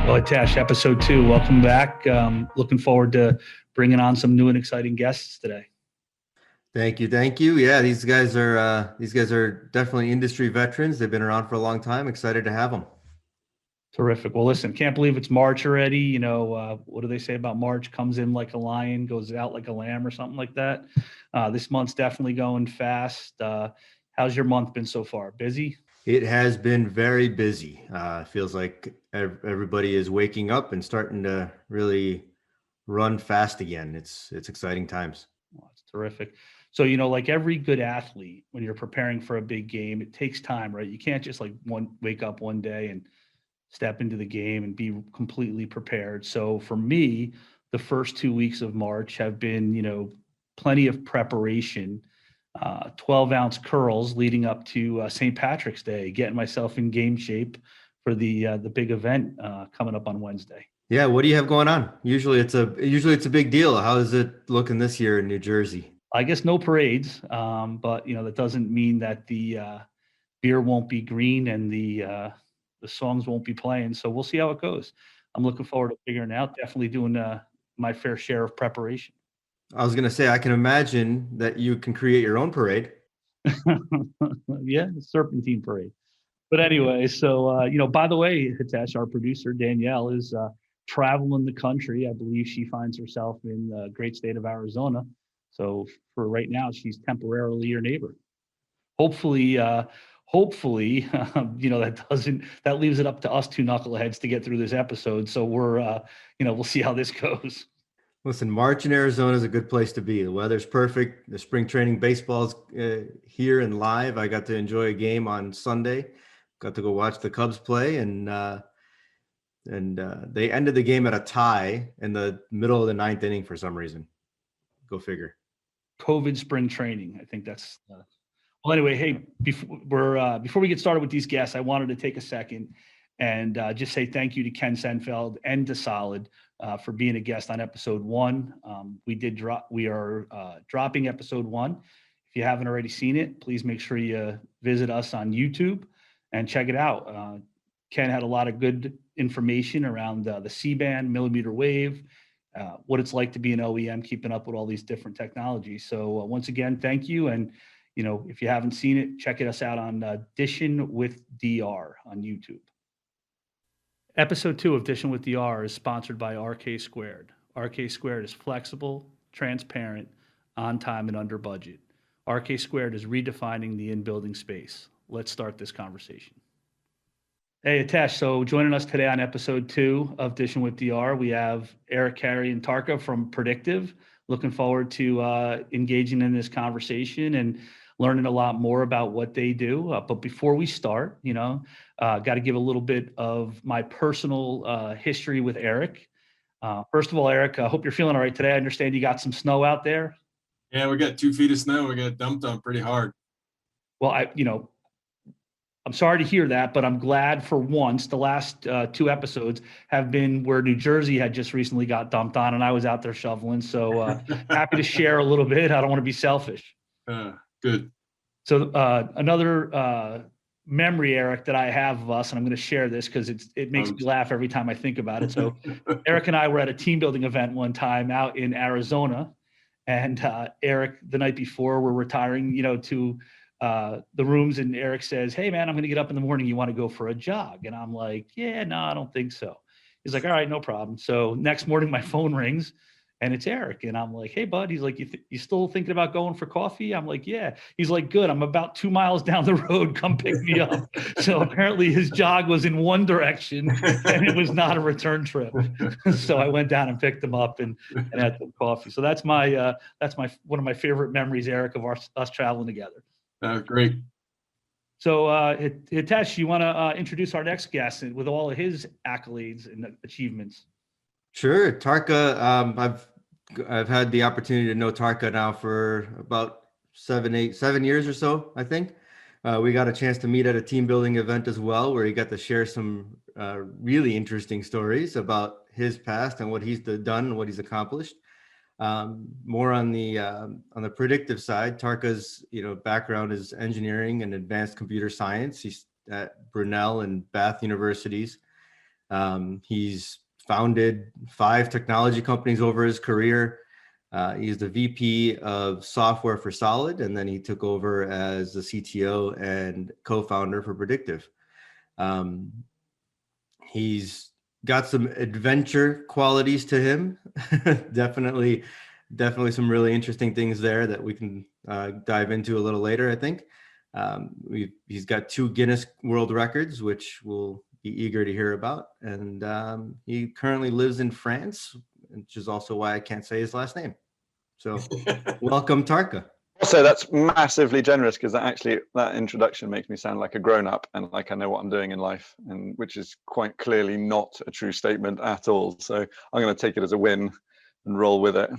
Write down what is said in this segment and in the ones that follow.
Well, Hitesh, episode 2. Welcome back. Looking forward to bringing on some new and exciting guests today. Thank you. Yeah, these guys are definitely industry veterans. They've been around for a long time. Excited to have them. Terrific. Well, listen, can't believe it's March already. You know, what do they say about March? Comes in like a lion, goes out like a lamb, or something like that. This month's definitely going fast. How's your month been so far? Busy? It has been very busy. Feels like everybody is waking up and starting to really run fast again. It's exciting times. Well, that's terrific. So, you know, like every good athlete, when you're preparing for a big game, it takes time, right? You can't just like wake up one day and step into the game and be completely prepared. So for me, the first 2 weeks of March have been, you know, plenty of preparation, 12-ounce curls leading up to St. Patrick's Day, getting myself in game shape for the big event coming up on Wednesday. Yeah, what do you have going on? Usually it's a big deal. How is it looking this year in New Jersey? I guess no parades, but you know that doesn't mean that the beer won't be green and the songs won't be playing. So we'll see how it goes. I'm looking forward to figuring it out. Definitely doing my fair share of preparation. I was going to say, I can imagine that you can create your own parade. Yeah, serpentine parade. But anyway, so you know, by the way, Hitesh, our producer Danielle is traveling the country. I believe she finds herself in the great state of Arizona. So for right now, she's temporarily your neighbor. Hopefully, you know, that leaves it up to us two knuckleheads to get through this episode. So you know, we'll see how this goes. Listen, March in Arizona is a good place to be. The weather's perfect. The spring training baseball's here and live. I got to enjoy a game on Sunday. Got to go watch the Cubs play, and they ended the game at a tie in the middle of the ninth inning for some reason. Go figure. COVID spring training. I think that's. Well, anyway, hey, before we get started with these guests, I wanted to take a second and just say thank you to Ken Senfeld and to Solid for being a guest on episode 1. We are dropping episode 1. If you haven't already seen it, please make sure you visit us on YouTube and check it out. Ken had a lot of good information around the C-band, millimeter wave, what it's like to be an OEM, keeping up with all these different technologies. So once again, thank you. And, you know, if you haven't seen it, check us out on Dishin with DR on YouTube. Episode 2 of Dishin with DR is sponsored by RK Squared. RK Squared is flexible, transparent, on time, and under budget. RK Squared is redefining the in-building space. Let's start this conversation. Hey, Hitesh, so joining us today on episode 2 of Dishin with DR, we have Eric Carey and Tarka from Predictive. Looking forward to engaging in this conversation and learning a lot more about what they do. But before we start, you know, got to give a little bit of my personal history with Eric. First of all, Eric, I hope you're feeling all right today. I understand you got some snow out there. Yeah, we got 2 feet of snow. We got dumped on pretty hard. Well, I'm sorry to hear that, but I'm glad for once the last 2 episodes have been where New Jersey had just recently got dumped on and I was out there shoveling. So happy to share a little bit. I don't want to be selfish. Good. So another memory, Eric, that I have of us, and I'm going to share this because it makes me laugh every time I think about it. So Eric and I were at a team building event one time out in Arizona, and Eric, the night before, we're retiring, you know, to the rooms, and Eric says, "Hey man, I'm going to get up in the morning. You want to go for a jog?" And I'm like, "Yeah, no, I don't think so." He's like, "All right, no problem." So next morning, my phone rings. And it's Eric. And I'm like, "Hey, bud." He's like, you still thinking about going for coffee? I'm like, "Yeah." He's like, "Good. I'm about 2 miles down the road. Come pick me up." So apparently his jog was in one direction and it was not a return trip. So I went down and picked him up and had some coffee. So that's my one of my favorite memories, Eric, of us traveling together. Great. So Hitesh, you want to introduce our next guest with all of his accolades and achievements? Sure. Tarka, I've had the opportunity to know Tarka now for about 7 years or so, I think. We got a chance to meet at a team building event as well, where he got to share some really interesting stories about his past and what he's done and what he's accomplished. More on the predictive side, Tarka's background is engineering and advanced computer science. He's at Brunel and Bath universities. He's founded 5 technology companies over his career. He's the VP of software for Solid, and then he took over as the CTO and co-founder for Predictive. He's got some adventure qualities to him. definitely some really interesting things there that we can dive into a little later, I think. He's got 2 Guinness World Records, which we'll be eager to hear about. And he currently lives in France, which is also why I can't say his last name. So welcome, Tarka. Also, that's massively generous, because that introduction makes me sound like a grown-up and like I know what I'm doing in life, and which is quite clearly not a true statement at all. So I'm going to take it as a win and roll with it.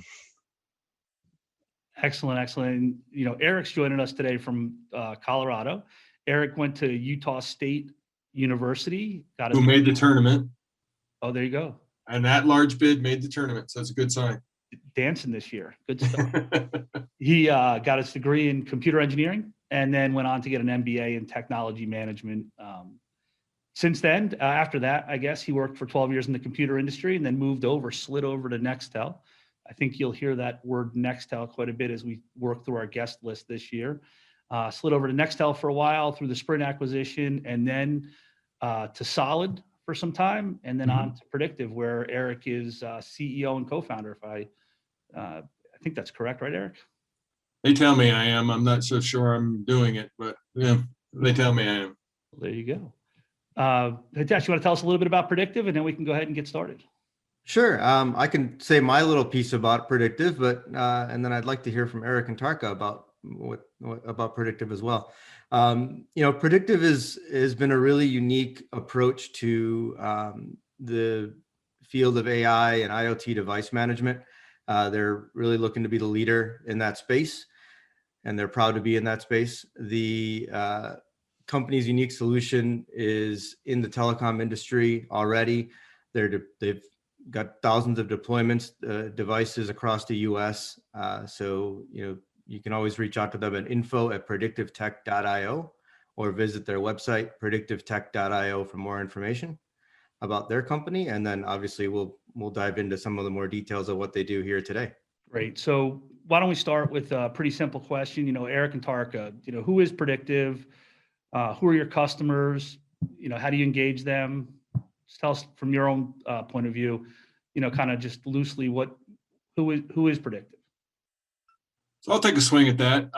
Excellent, excellent. You know, Eric's joining us today from Colorado. Eric went to Utah State University. Who made the tournament. Oh, there you go. And that large bid made the tournament, so that's a good sign. Dancing this year. Good stuff. He got his degree in computer engineering and then went on to get an MBA in technology management. Since then, after that, I guess he worked for 12 years in the computer industry and then slid over to Nextel. I think you'll hear that word Nextel quite a bit as we work through our guest list this year. Slid over to Nextel for a while through the Sprint acquisition, and then to Solid for some time, and then on to Predictive, where Eric is CEO and co-founder. I think that's correct, right, Eric? They tell me I am. I'm not so sure I'm doing it, but yeah, they tell me I am. There you go. Hitesh, you want to tell us a little bit about Predictive, and then we can go ahead and get started? Sure. I can say my little piece about Predictive, but and then I'd like to hear from Eric and Tarka about what about Predictive as well. You know, Predictive has been a really unique approach to the field of AI and IoT device management. They're really looking to be the leader in that space, and they're proud to be in that space. The company's unique solution is in the telecom industry already. They've got thousands of deployments, devices across the US. So, you know, you can always reach out to them at info@predictivetech.io or visit their website, predictivetech.io, for more information about their company. And then obviously we'll dive into some of the more details of what they do here today. Great. So why don't we start with a pretty simple question? You know, Eric and Tarka, you know, who is Predictive? Who are your customers? You know, how do you engage them? Just tell us from your own point of view, you know, kind of just loosely who is Predictive? So I'll take a swing at that.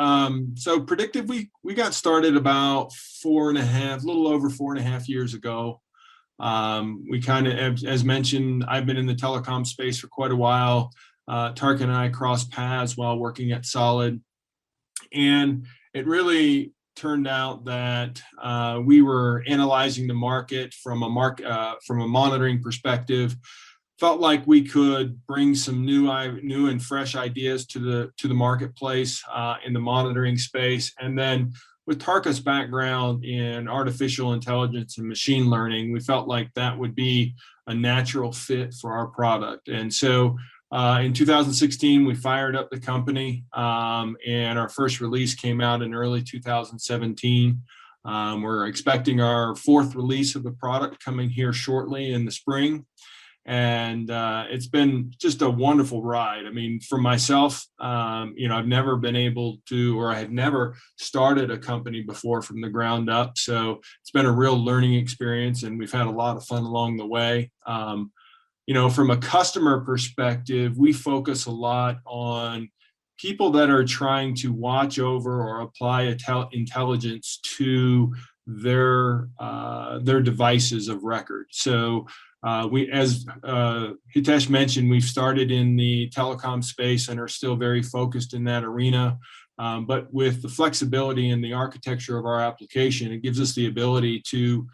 So Predictive, we got started about a little over 4.5 years ago. We kind of, as mentioned, I've been in the telecom space for quite a while. Tarka and I crossed paths while working at Solid, and it really turned out that we were analyzing the market from a monitoring perspective. Felt like we could bring some new and fresh ideas to the marketplace in the monitoring space. And then with Tarka's background in artificial intelligence and machine learning, we felt like that would be a natural fit for our product. And so in 2016, we fired up the company, and our first release came out in early 2017. We're expecting our 4th release of the product coming here shortly in the spring. And it's been just a wonderful ride. I mean, for myself, you know, I've never been able to, or I had never started a company before from the ground up. So it's been a real learning experience, and we've had a lot of fun along the way. You know, from a customer perspective, we focus a lot on people that are trying to watch over or apply intelligence to their devices of record. So as Hitesh mentioned, we've started in the telecom space and are still very focused in that arena. But with the flexibility and the architecture of our application, it gives us the ability to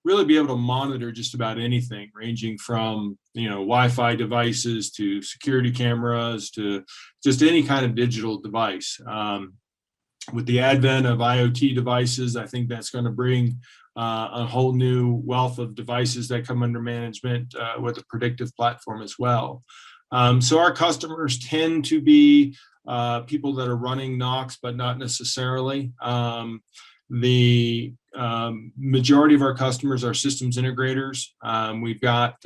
really be able to monitor just about anything, ranging from, you know, Wi-Fi devices to security cameras to just any kind of digital device. With the advent of IoT devices, I think that's going to bring a whole new wealth of devices that come under management with a Predictive platform as well. So our customers tend to be people that are running NOCs, but not necessarily. The majority of our customers are systems integrators. We've got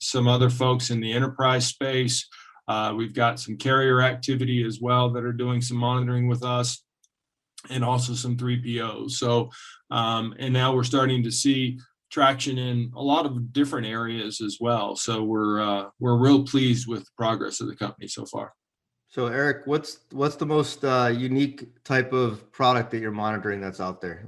some other folks in the enterprise space. We've got some carrier activity as well that are doing some monitoring with us, and also some 3POs. So, and now we're starting to see traction in a lot of different areas as well. So we're real pleased with the progress of the company so far. So Eric, what's the most unique type of product that you're monitoring that's out there?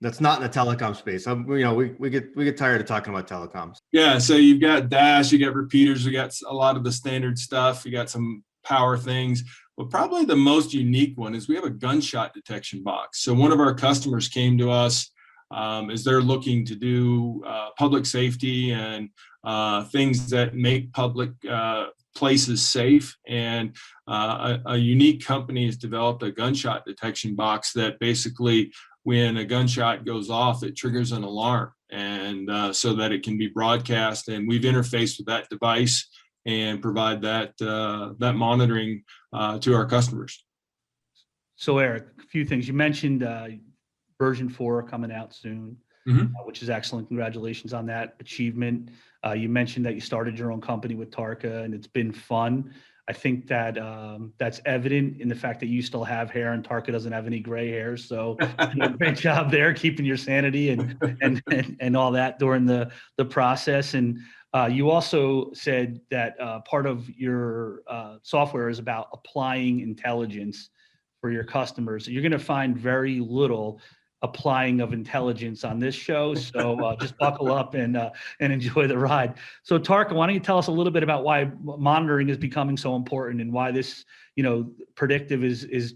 That's not in the telecom space? We get tired of talking about telecoms. Yeah, so you've got dash, you got repeaters, you got a lot of the standard stuff, you got some power things, but probably the most unique one is we have a gunshot detection box. So one of our customers came to us as they're looking to do public safety and things that make public places safe, and a unique company has developed a gunshot detection box that basically, when a gunshot goes off, it triggers an alarm, and so that it can be broadcast. And we've interfaced with that device and provide that monitoring to our customers. So Eric, a few things. You mentioned version 4 coming out soon, which is excellent. Congratulations on that achievement. You mentioned that you started your own company with Tarka, and it's been fun. I think that that's evident in the fact that you still have hair and Tarka doesn't have any gray hairs. So great job there, keeping your sanity and all that during the process. And you also said that part of your software is about applying intelligence for your customers. You're going to find very little applying of intelligence on this show. So just buckle up and enjoy the ride. So Tarka, why don't you tell us a little bit about why monitoring is becoming so important and why this, predictive is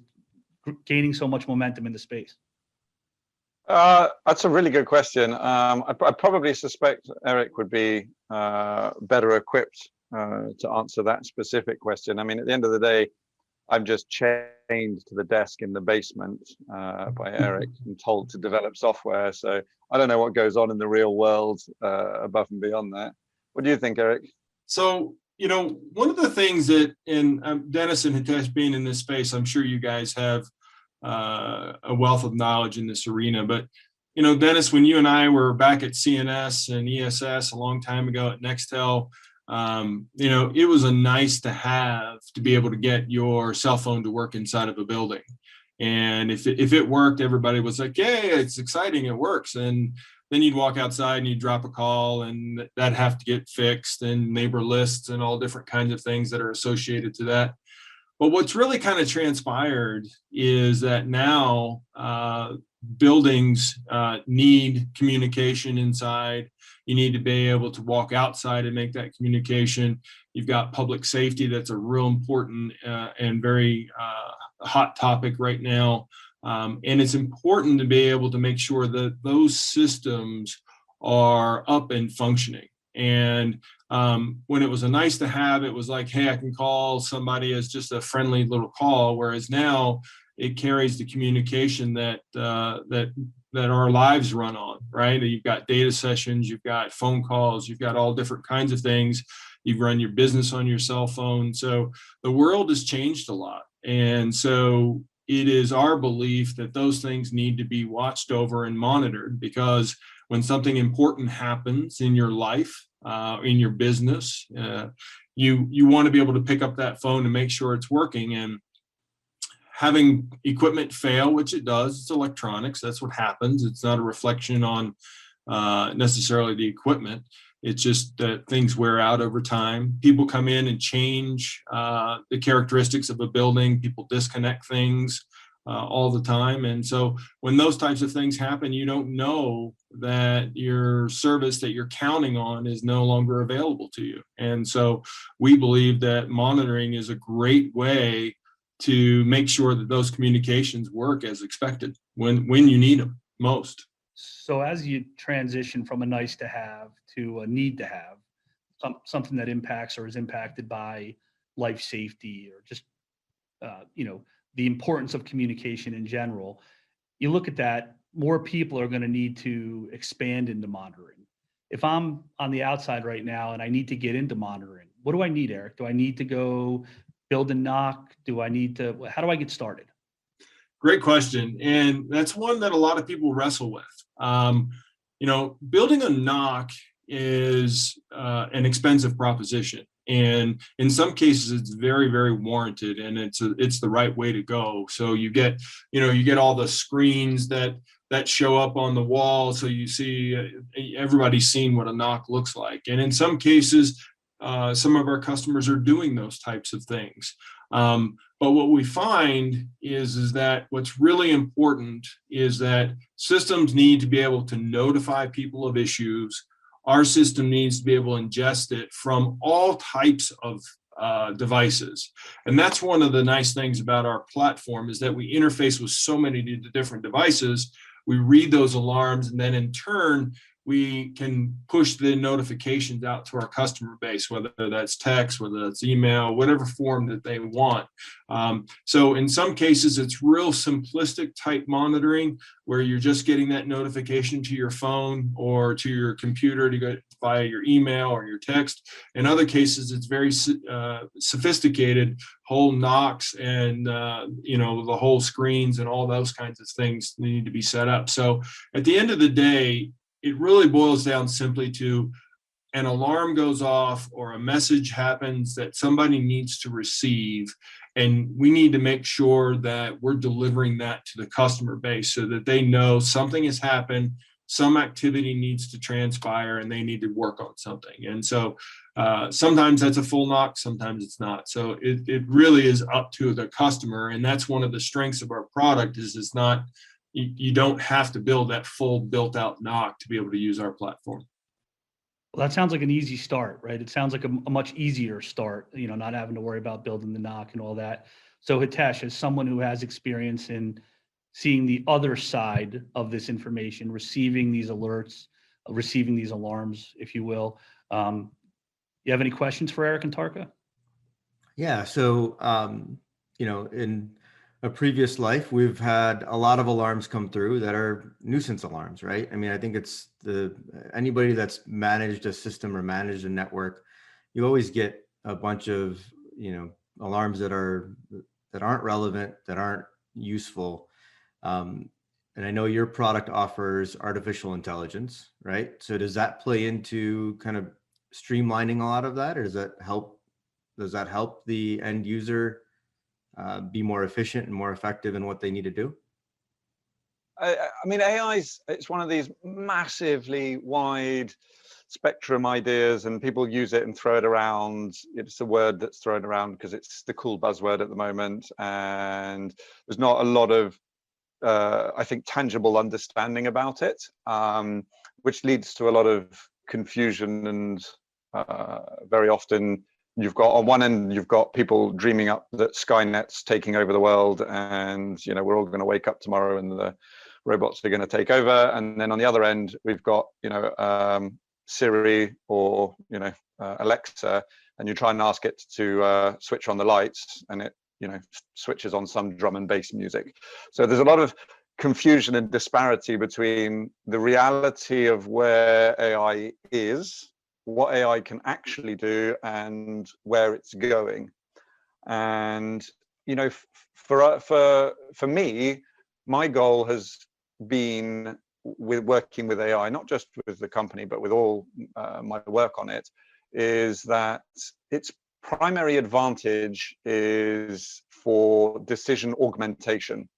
gaining so much momentum in the space? That's a really good question. I probably suspect Eric would be better equipped to answer that specific question. I mean, at the end of the day, I'm just chained to the desk in the basement by Eric and told to develop software. So I don't know what goes on in the real world above and beyond that. What do you think, Eric? So, one of the things that, Dennis and Hitesh being in this space, I'm sure you guys have a wealth of knowledge in this arena. But, Dennis, when you and I were back at CNS and ESS a long time ago at Nextel, it was a nice to have to be able to get your cell phone to work inside of a building. And if it worked, everybody was like, "Yay, it's exciting, it works." And then you'd walk outside and you'd drop a call and that'd have to get fixed, and neighbor lists and all different kinds of things that are associated to that. But what's really kind of transpired is that now buildings need communication inside. You need to be able to walk outside and make that communication. You've got public safety. That's a real important and very hot topic right now. And it's important to be able to make sure that those systems are up and functioning. And when it was a nice to have, it was like, hey, I can call somebody as just a friendly little call. Whereas now it carries the communication that our lives run on, right? You've got data sessions, you've got phone calls, you've got all different kinds of things. You run your business on your cell phone. So the world has changed a lot. And so it is our belief that those things need to be watched over and monitored, because when something important happens in your life, in your business, you want to be able to pick up that phone and make sure it's working. And having equipment fail, which it does, it's electronics, that's what happens. It's not a reflection on necessarily the equipment. It's just that things wear out over time. People come in and change the characteristics of a building. People disconnect things all the time. And so when those types of things happen, you don't know that your service that you're counting on is no longer available to you. And so we believe that monitoring is a great way to make sure that those communications work as expected when you need them most. So as you transition from a nice to have to a need to have, something that impacts or is impacted by life safety or just, the importance of communication in general, you look at that, more people are going to need to expand into monitoring. If I'm on the outside right now and I need to get into monitoring, what do I need, Eric? Do I need to go build a knock? How do I get started? Great question. And that's one that a lot of people wrestle with. Building a knock is an expensive proposition. And in some cases, it's very, very warranted, and it's the right way to go. So you get all the screens that show up on the wall. So you see everybody's seen what a knock looks like. And in some cases, some of our customers are doing those types of things. But what we find is that what's really important is that systems need to be able to notify people of issues. Our system needs to be able to ingest it from all types of devices. And that's one of the nice things about our platform, is that we interface with so many different devices. We read those alarms, and then in turn, we can push the notifications out to our customer base, whether that's text, whether that's email, whatever form that they want. So in some cases, it's real simplistic type monitoring, where you're just getting that notification to your phone or to your computer to go via your email or your text. In other cases, it's very sophisticated, whole knocks and the whole screens and all those kinds of things need to be set up. So at the end of the day, it really boils down simply to an alarm goes off or a message happens that somebody needs to receive, and we need to make sure that we're delivering that to the customer base so that they know something has happened, some activity needs to transpire, and they need to work on something. And so sometimes that's a full knock, sometimes it's not. So it really is up to the customer, and that's one of the strengths of our product is it's not, you don't have to build that full built out knock to be able to use our platform. Well, that sounds like an easy start, right? It sounds like a much easier start, not having to worry about building the knock and all that. So Hitesh, as someone who has experience in seeing the other side of this information, receiving these alerts, receiving these alarms, if you will, you have any questions for Eric and Tarka? Yeah. So, in a previous life, we've had a lot of alarms come through that are nuisance alarms, right? I mean, I think it's anybody that's managed a system or managed a network, you always get a bunch of, alarms that aren't relevant, that aren't useful. And I know your product offers artificial intelligence, right? So does that play into kind of streamlining a lot of that, or does that help the end user be more efficient and more effective in what they need to do? I mean, it's one of these massively wide spectrum ideas, and people use it and throw it around. It's a word that's thrown around because it's the cool buzzword at the moment, and there's not a lot of, I think, tangible understanding about it, which leads to a lot of confusion. And very often, on one end, you've got people dreaming up that Skynet's taking over the world, and we're all going to wake up tomorrow and the robots are going to take over. And then on the other end, we've got Siri or Alexa, and you try and ask it to switch on the lights, and it switches on some drum and bass music. So there's a lot of confusion and disparity between the reality of where AI is, what AI can actually do, and where it's going. And for me, my goal has been, with working with AI, not just with the company but with all my work on it, is that its primary advantage is for decision augmentation.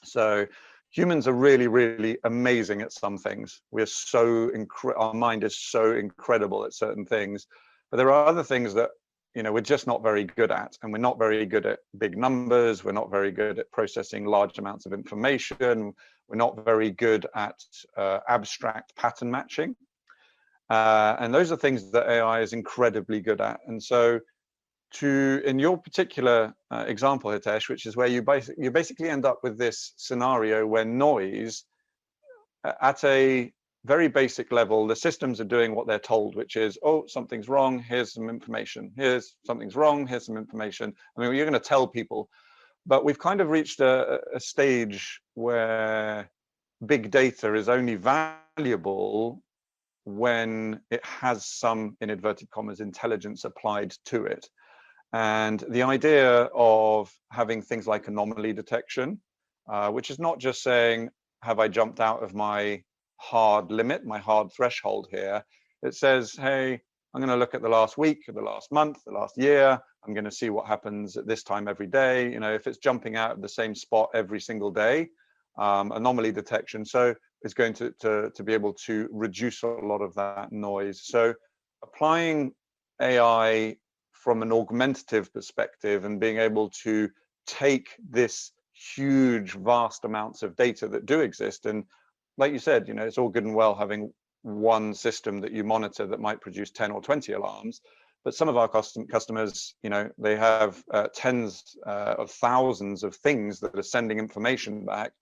So humans are really, really amazing at some things. Our mind is so incredible at certain things, but there are other things that we're just not very good at. And we're not very good at big numbers. We're not very good at processing large amounts of information. We're not very good at abstract pattern matching. And those are things that AI is incredibly good at. And so in your particular example, Hitesh, which is where you basically end up with this scenario where noise, at a very basic level, the systems are doing what they're told, which is, oh, something's wrong, here's some information. Here's something's wrong, here's some information. I mean, you're going to tell people, but we've kind of reached a stage where big data is only valuable when it has some, in inverted commas, intelligence applied to it. And the idea of having things like anomaly detection which is not just saying, have I jumped out of my hard limit, my hard threshold here? It says, hey, I'm going to look at the last week, the last month, the last year. I'm going to see what happens at this time every day. You know, if it's jumping out of the same spot every single day, anomaly detection. So it's going to be able to reduce a lot of that noise. So applying AI from an augmentative perspective and being able to take this huge, vast amounts of data that do exist. And like you said, you know, it's all good and well having one system that you monitor that might produce 10 or 20 alarms. But some of our customers, you know, they have tens of thousands of things that are sending information back,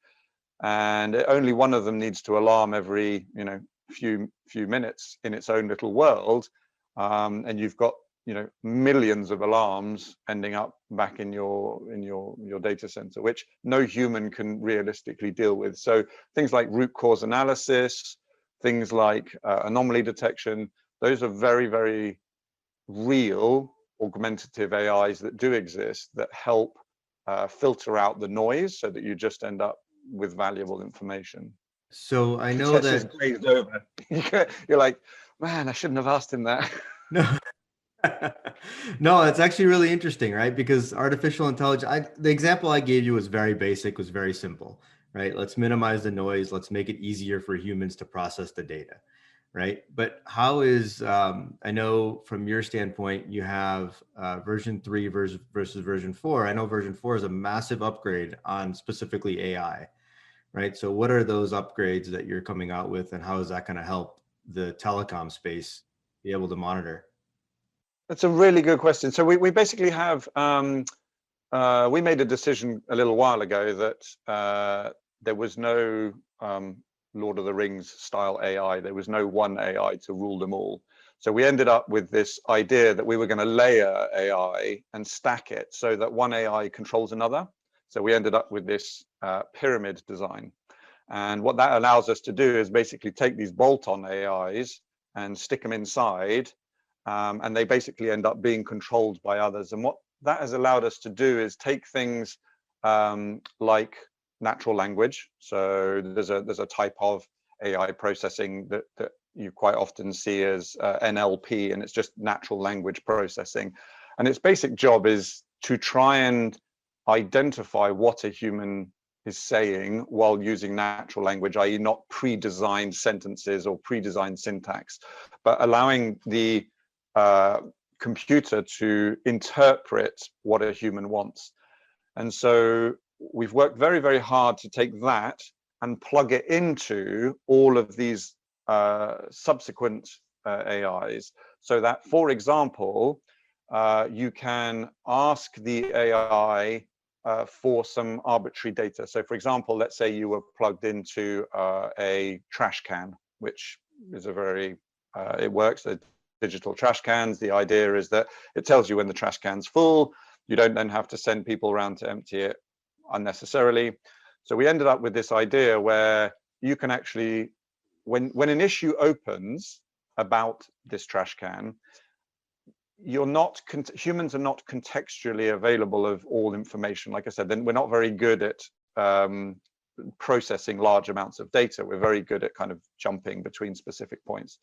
and only one of them needs to alarm every, you know, few minutes in its own little world, and you've got, you know, millions of alarms ending up back in your data center, which no human can realistically deal with. So things like root cause analysis, things like anomaly detection, those are very, very real augmentative AIs that do exist that help filter out the noise so that you just end up with valuable information. So I know Hitesh's that glazed over. You're like, man, I shouldn't have asked him that. no, no, it's actually really interesting, right? Because artificial intelligence, the example I gave you was very basic, was very simple, right? Let's minimize the noise. Let's make it easier for humans to process the data, right? But how is, I know from your standpoint, you have version 3 versus version 4. I know version 4 is a massive upgrade on specifically AI, right? So what are those upgrades that you're coming out with, and how is that going to help the telecom space be able to monitor? That's a really good question. So we basically have, we made a decision a little while ago that there was no Lord of the Rings style AI. There was no one AI to rule them all. So we ended up with this idea that we were going to layer AI and stack it so that one AI controls another. So we ended up with this pyramid design. And what that allows us to do is basically take these bolt-on AIs and stick them inside, and they basically end up being controlled by others. And what that has allowed us to do is take things like natural language. So there's a type of AI processing that you quite often see as NLP, and it's just natural language processing. And its basic job is to try and identify what a human is saying while using natural language, i.e. not pre-designed sentences or pre-designed syntax, but allowing the computer to interpret what a human wants. And so we've worked very, very hard to take that and plug it into all of these subsequent AIs, so that, for example, you can ask the AI for some arbitrary data. So for example, let's say you were plugged into a trash can, which is a very, it works, digital trash cans. The idea is that it tells you when the trash can's full. You don't then have to send people around to empty it unnecessarily. So we ended up with this idea where you can actually, when an issue opens about this trash can, humans are not contextually available of all information. Like I said, then we're not very good at processing large amounts of data. We're very good at kind of jumping between specific points.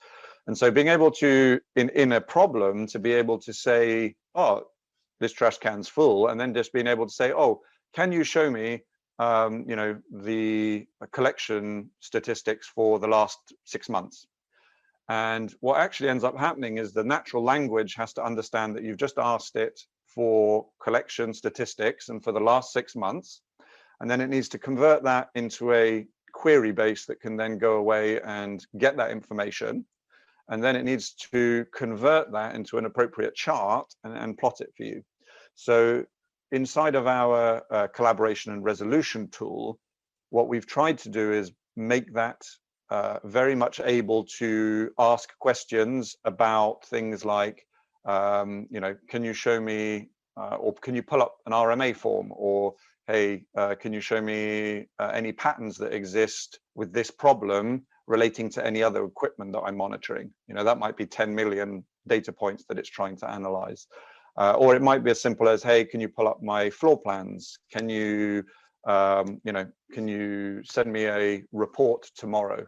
And so being able to, in a problem, to be able to say, oh, this trash can's full, and then just being able to say, oh, can you show me you know, the collection statistics for the last 6 months? And what actually ends up happening is the natural language has to understand that you've just asked it for collection statistics and for the last 6 months. And then it needs to convert that into a query base that can then go away and get that information. And then it needs to convert that into an appropriate chart and plot it for you. So inside of our collaboration and resolution tool, what we've tried to do is make that very much able to ask questions about things like, you know, can you show me, or can you pull up an RMA form, or hey, can you show me any patterns that exist with this problem relating to any other equipment that I'm monitoring? You know, that might be 10 million data points that it's trying to analyze. Or it might be as simple as, hey, can you pull up my floor plans? Can you can you send me a report tomorrow?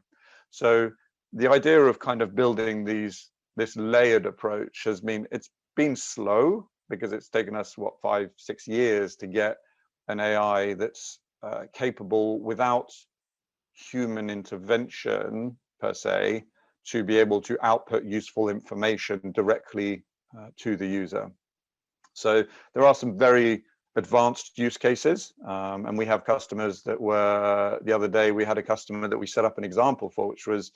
So the idea of kind of building this layered approach it's been slow, because it's taken us 5-6 years to get an AI that's capable, without human intervention per se, to be able to output useful information directly to the user. So there are some very advanced use cases, and we have customers that the other day we had a customer that we set up an example for, which was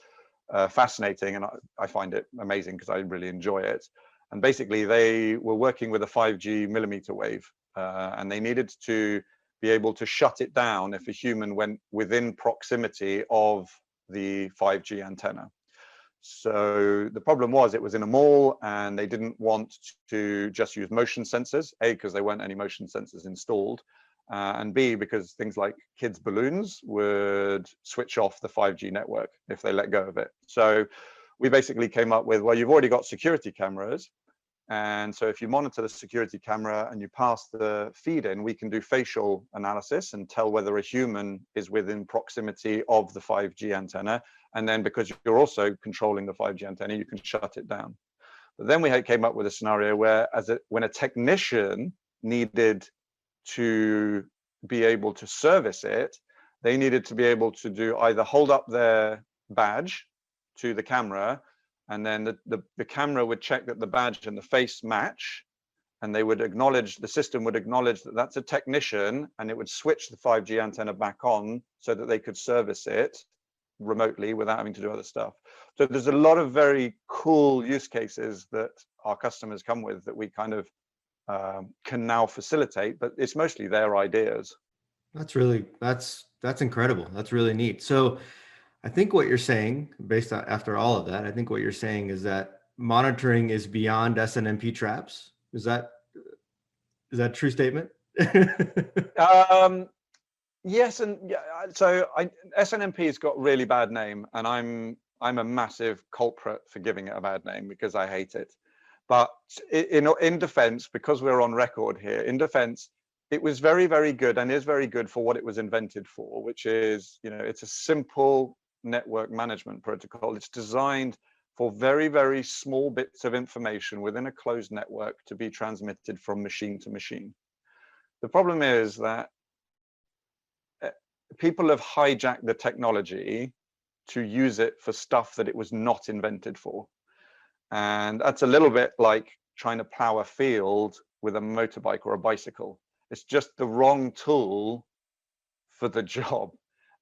fascinating, and I find it amazing because I really enjoy it. And basically they were working with a 5G millimeter wave, and they needed to be able to shut it down if a human went within proximity of the 5G antenna. So the problem was, it was in a mall, and they didn't want to just use motion sensors, A, because there weren't any motion sensors installed, and B, because things like kids' balloons would switch off the 5G network if they let go of it. So we basically came up with, well, you've already got security cameras, and so if you monitor the security camera and you pass the feed in, we can do facial analysis and tell whether a human is within proximity of the 5G antenna. And then, because you're also controlling the 5G antenna, you can shut it down. But then we came up with a scenario where, when a technician needed to be able to service it, they needed to be able to do either hold up their badge to the camera, and then the camera would check that the badge and the face match, and the system would acknowledge that that's a technician, and it would switch the 5G antenna back on so that they could service it remotely without having to do other stuff. So there's a lot of very cool use cases that our customers come with that we kind of can now facilitate, but it's mostly their ideas. That's incredible. That's really neat. So I think what you're saying, after all of that, I think what you're saying is that monitoring is beyond SNMP traps. Is that a true statement? Yes, and yeah. So SNMP's got really bad name, and I'm a massive culprit for giving it a bad name because I hate it. But in defense, because we're on record here, in defense, it was very, very good, and is very good for what it was invented for, which is, it's a simple network management protocol. It's designed for very, very small bits of information within a closed network to be transmitted from machine to machine. The problem is that people have hijacked the technology to use it for stuff that it was not invented for. And that's a little bit like trying to plow a field with a motorbike or a bicycle. It's just the wrong tool for the job.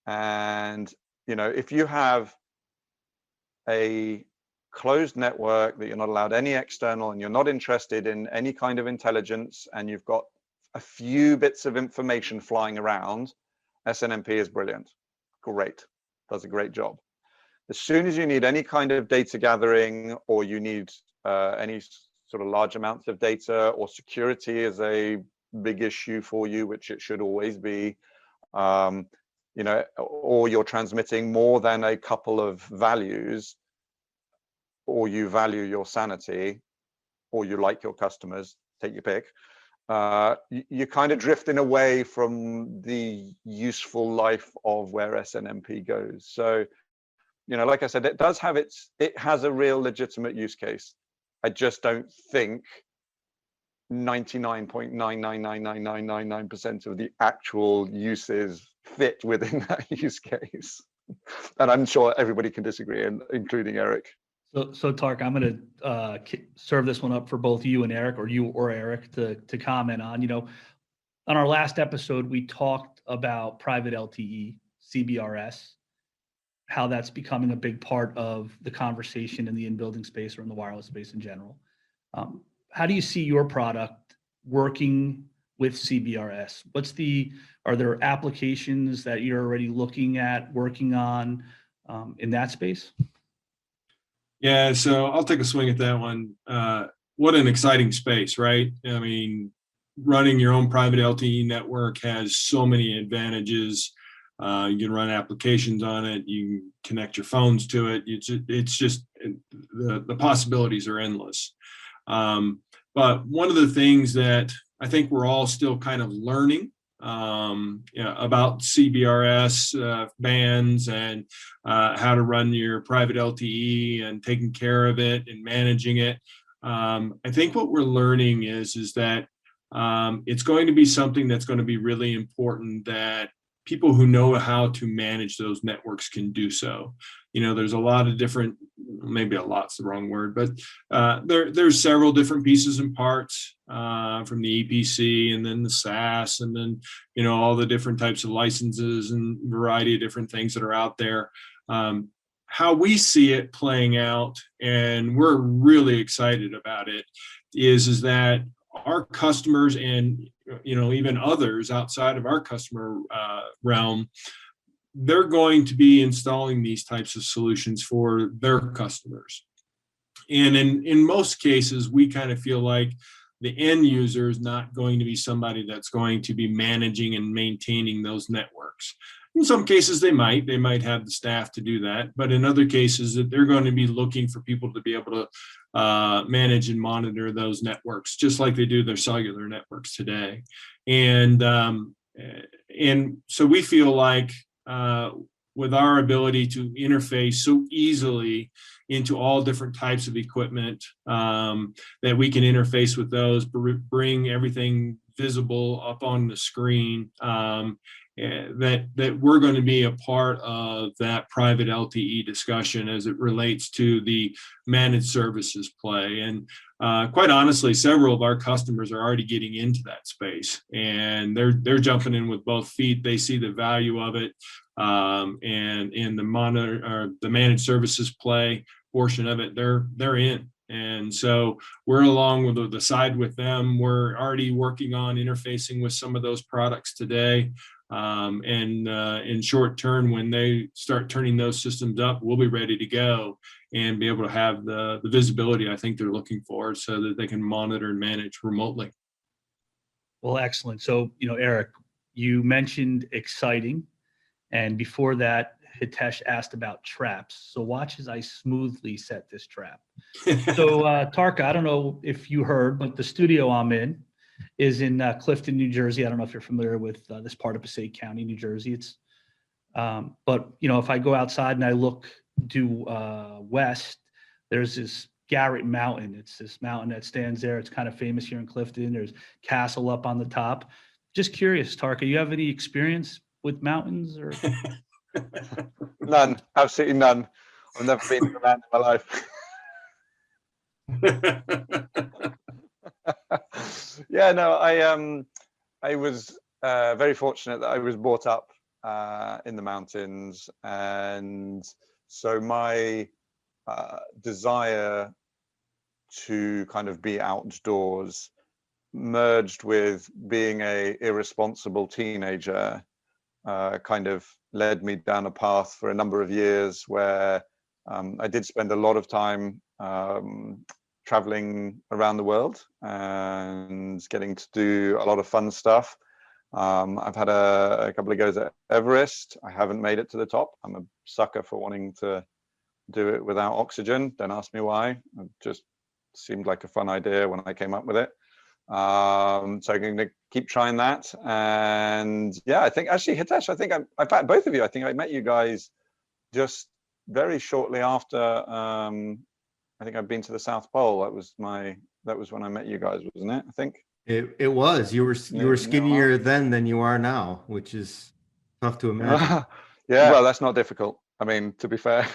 And, if you have a closed network that you're not allowed any external, and you're not interested in any kind of intelligence, and you've got a few bits of information flying around, SNMP is brilliant. Great. Does a great job. As soon as you need any kind of data gathering, or you need any sort of large amounts of data, or security is a big issue for you, which it should always be, or you're transmitting more than a couple of values, or you value your sanity, or you like your customers, take your pick, you're kind of drifting away from the useful life of where SNMP goes. So, like I said, it has a real legitimate use case. I just don't think 99.9999999% of the actual uses fit within that use case. And I'm sure everybody can disagree, including Eric. So Tark, I'm going to serve this one up for both you and Eric, or you or Eric, to comment on. On our last episode, we talked about private LTE, CBRS, how that's becoming a big part of the conversation in the in-building space or in the wireless space in general. How do you see your product working with CBRS? Are there applications that you're already looking at, working on in that space? Yeah, so I'll take a swing at that one. What an exciting space, right? I mean, running your own private LTE network has so many advantages. You can run applications on it. You can connect your phones to it. It's just the possibilities are endless. But one of the things that I think we're all still kind of learning about CBRS bands and how to run your private LTE and taking care of it and managing it. I think what we're learning is that it's going to be something that's going to be really important that people who know how to manage those networks can do so. There's a lot of different, maybe a lot's the wrong word, but there's several different pieces and parts from the EPC and then the SaaS and then, all the different types of licenses and variety of different things that are out there. How we see it playing out, and we're really excited about it, is that our customers and, even others outside of our customer realm, they're going to be installing these types of solutions for their customers. And in most cases, we kind of feel like the end user is not going to be somebody that's going to be managing and maintaining those networks. In some cases, they might have the staff to do that, but in other cases, that they're going to be looking for people to be able to manage and monitor those networks, just like they do their cellular networks today. And so we feel like with our ability to interface so easily into all different types of equipment, that we can interface with those, bring everything visible up on the screen, that we're going to be a part of that private LTE discussion as it relates to the managed services play. And quite honestly, several of our customers are already getting into that space, and they're jumping in with both feet. They see the value of it, and in the managed services play portion of it, they're in. And so we're along with the side with them. We're already working on interfacing with some of those products today. And in short term, when they start turning those systems up, we'll be ready to go and be able to have the visibility I think they're looking for, so that they can monitor and manage remotely. Well, excellent. So, Eric, you mentioned exciting, and before that, Hitesh asked about traps. So watch as I smoothly set this trap. So Tarka, I don't know if you heard, but the studio I'm in is in Clifton, New Jersey. I don't know if you're familiar with this part of Passaic County, New Jersey. It's, but if I go outside and I look due west, there's this Garrett Mountain. It's this mountain that stands there. It's kind of famous here in Clifton. There's Castle up on the top. Just curious, Tarka, you have any experience with mountains or? None, absolutely none. I've never been to a mountain in my life. Yeah, no, I was very fortunate that I was brought up in the mountains, and so my desire to kind of be outdoors merged with being a irresponsible teenager, kind of led me down a path for a number of years where I did spend a lot of time traveling around the world and getting to do a lot of fun stuff. I've had a couple of goes at Everest. I haven't made it to the top. I'm a sucker for wanting to do it without oxygen. Don't ask me why. It just seemed like a fun idea when I came up with it. So I'm going to keep trying that. And yeah, I think actually, Hitesh, in fact, both of you, I think I met you guys just very shortly after, I think I've been to the South Pole. That was when I met you guys, wasn't it? I think. It was. You were skinnier then than you are now, which is tough to imagine. Yeah. Well, that's not difficult. I mean, to be fair,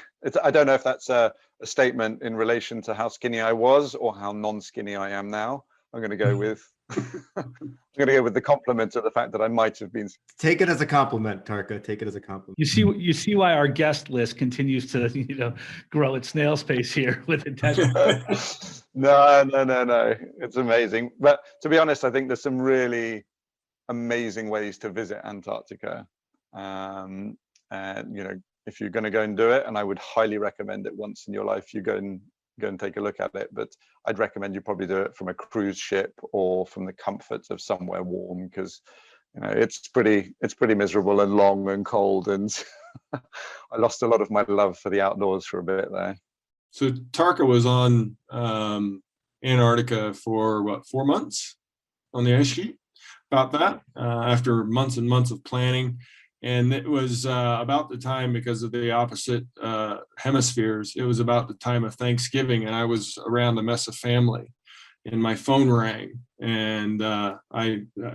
I don't know if that's a statement in relation to how skinny I was or how non-skinny I am now. I'm going to go with the compliment of the fact that I might have been. Take it as a compliment, Tarka. Take it as a compliment. You see why our guest list continues to grow at snail's pace here with Hitesh. No. It's amazing. But to be honest, I think there's some really amazing ways to visit Antarctica. And if you're going to go and do it, and I would highly recommend it once in your life, you go and take a look at it. But I'd recommend you probably do it from a cruise ship or from the comforts of somewhere warm, because it's pretty miserable and long and cold, and I lost a lot of my love for the outdoors for a bit there. So Tarka was on Antarctica for 4 months on the ice sheet. about that after months and months of planning. And it was about the time, because of the opposite hemispheres, it was about the time of Thanksgiving, and I was around a mess of family, and my phone rang, and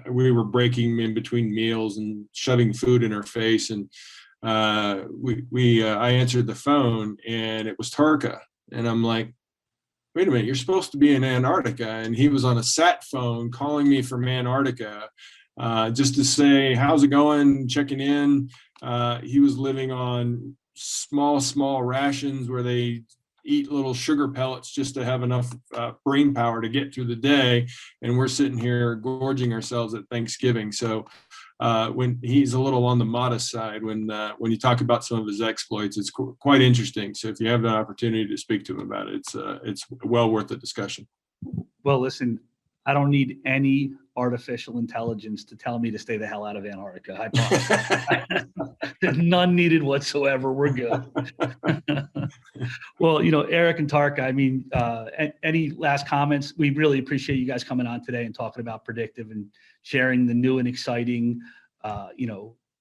we were breaking in between meals and shoving food in our face, and I answered the phone, and it was Tarka, and I'm like, wait a minute, you're supposed to be in Antarctica. And he was on a sat phone calling me from Antarctica just to say, how's it going, checking in. He was living on small rations where they eat little sugar pellets just to have enough brain power to get through the day. And we're sitting here gorging ourselves at Thanksgiving. So when he's a little on the modest side, when you talk about some of his exploits, it's quite interesting. So if you have an opportunity to speak to him about it, it's well worth the discussion. Well, listen, I don't need any artificial intelligence to tell me to stay the hell out of Antarctica. I promise. There's none needed whatsoever. We're good. Well, Eric and Tarka, I mean, any last comments? We really appreciate you guys coming on today and talking about Predictive and sharing the new and exciting,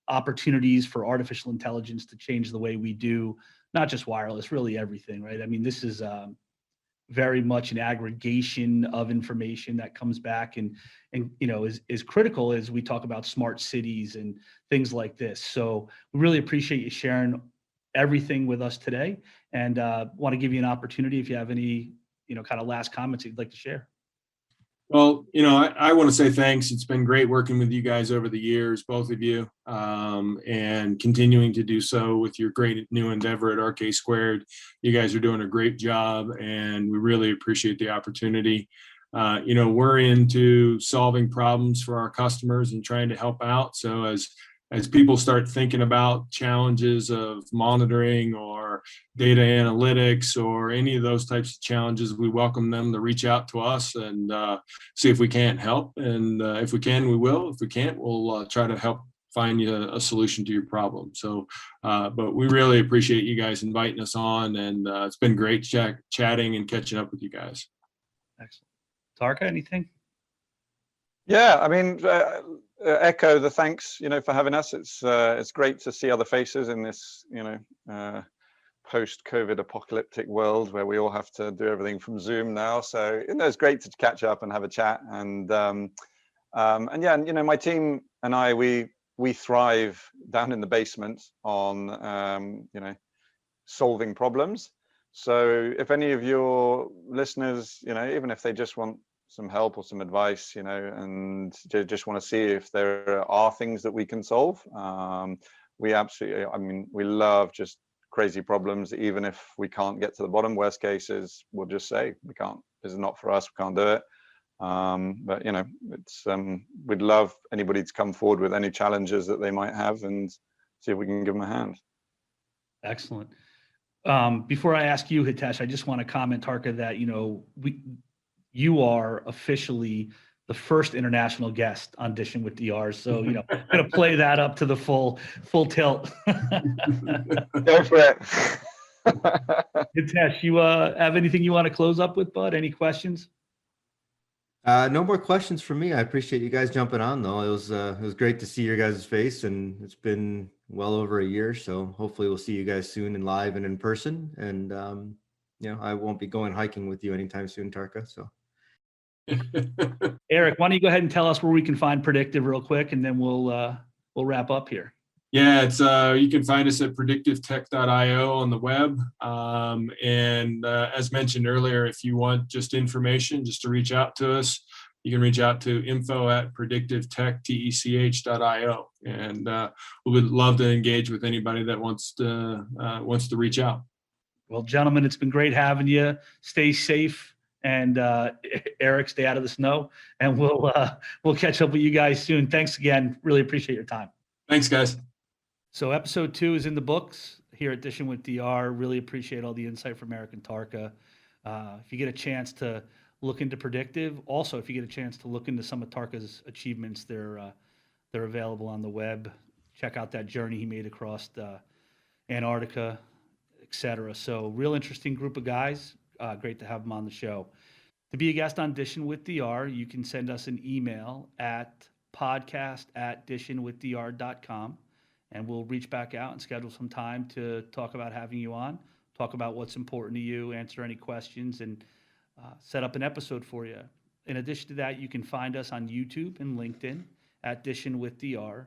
opportunities for artificial intelligence to change the way we do, not just wireless, really everything, right? I mean, this is very much an aggregation of information that comes back and is critical as we talk about smart cities and things like this. So we really appreciate you sharing everything with us today, and want to give you an opportunity if you have any kind of last comments you'd like to share. Well, I want to say thanks. It's been great working with you guys over the years, both of you, and continuing to do so with your great new endeavor at RK Squared. You guys are doing a great job, and we really appreciate the opportunity. We're into solving problems for our customers and trying to help out. So as people start thinking about challenges of monitoring or data analytics or any of those types of challenges, we welcome them to reach out to us and see if we can't help. And if we can, we will. If we can't, we'll try to help find you a solution to your problem. So, but we really appreciate you guys inviting us on, and it's been great chatting and catching up with you guys. Excellent. Tarka, anything? Yeah, I mean, echo the thanks, for having us. It's great to see other faces in this, post-COVID apocalyptic world where we all have to do everything from Zoom now. So it's great to catch up and have a chat. And yeah, my team and I, we thrive down in the basement on solving problems. So if any of your listeners, even if they just want some help or some advice, and just want to see if there are things that we can solve. We absolutely, we love just crazy problems, even if we can't get to the bottom. Worst cases, we'll just say, we can't, this is not for us, we can't do it. But, it's, we'd love anybody to come forward with any challenges that they might have and see if we can give them a hand. Excellent. Before I ask you, Hitesh, I just want to comment, Tarka, that, you are officially the first international guest on Dishin with DR. So, I'm going to play that up to the full tilt. Go for it. Hitesh, you have anything you want to close up with, bud? Any questions? No more questions from me. I appreciate you guys jumping on, though. It was great to see your guys' face, and it's been well over a year. So hopefully we'll see you guys soon in live and in person. And I won't be going hiking with you anytime soon, Tarka. So. Eric, why don't you go ahead and tell us where we can find Predictive real quick, and then we'll wrap up here. Yeah, it's you can find us at predictivetech.io on the web. And as mentioned earlier, if you want just information, just to reach out to us, you can reach out to info@predictivetech.io, and we would love to engage with anybody that wants to reach out. Well, gentlemen, it's been great having you. Stay safe. And Eric, stay out of the snow, and we'll catch up with you guys soon. Thanks again. Really appreciate your time. Thanks, guys. So episode 2 is in the books here at Dishin with DR. Really appreciate all the insight from Eric and Tarka. If you get a chance to look into Predictive, also if you get a chance to look into some of Tarka's achievements, they're available on the web. Check out that journey he made across Antarctica, etc. So real interesting group of guys. Great to have them on the show. To be a guest on Dishin with DR, you can send us an email at podcast@dishinwithdr.com, and we'll reach back out and schedule some time to talk about having you on, talk about what's important to you, answer any questions, and set up an episode for you. In addition to that, you can find us on YouTube and LinkedIn at dishinwithdr.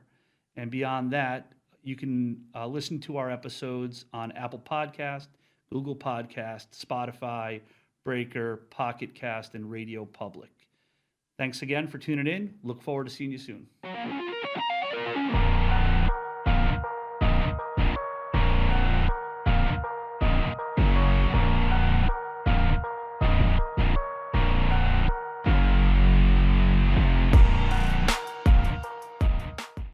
And beyond that, you can listen to our episodes on Apple Podcast, Google Podcast, Spotify, Breaker, Pocket Cast, and Radio Public. Thanks again for tuning in. Look forward to seeing you soon.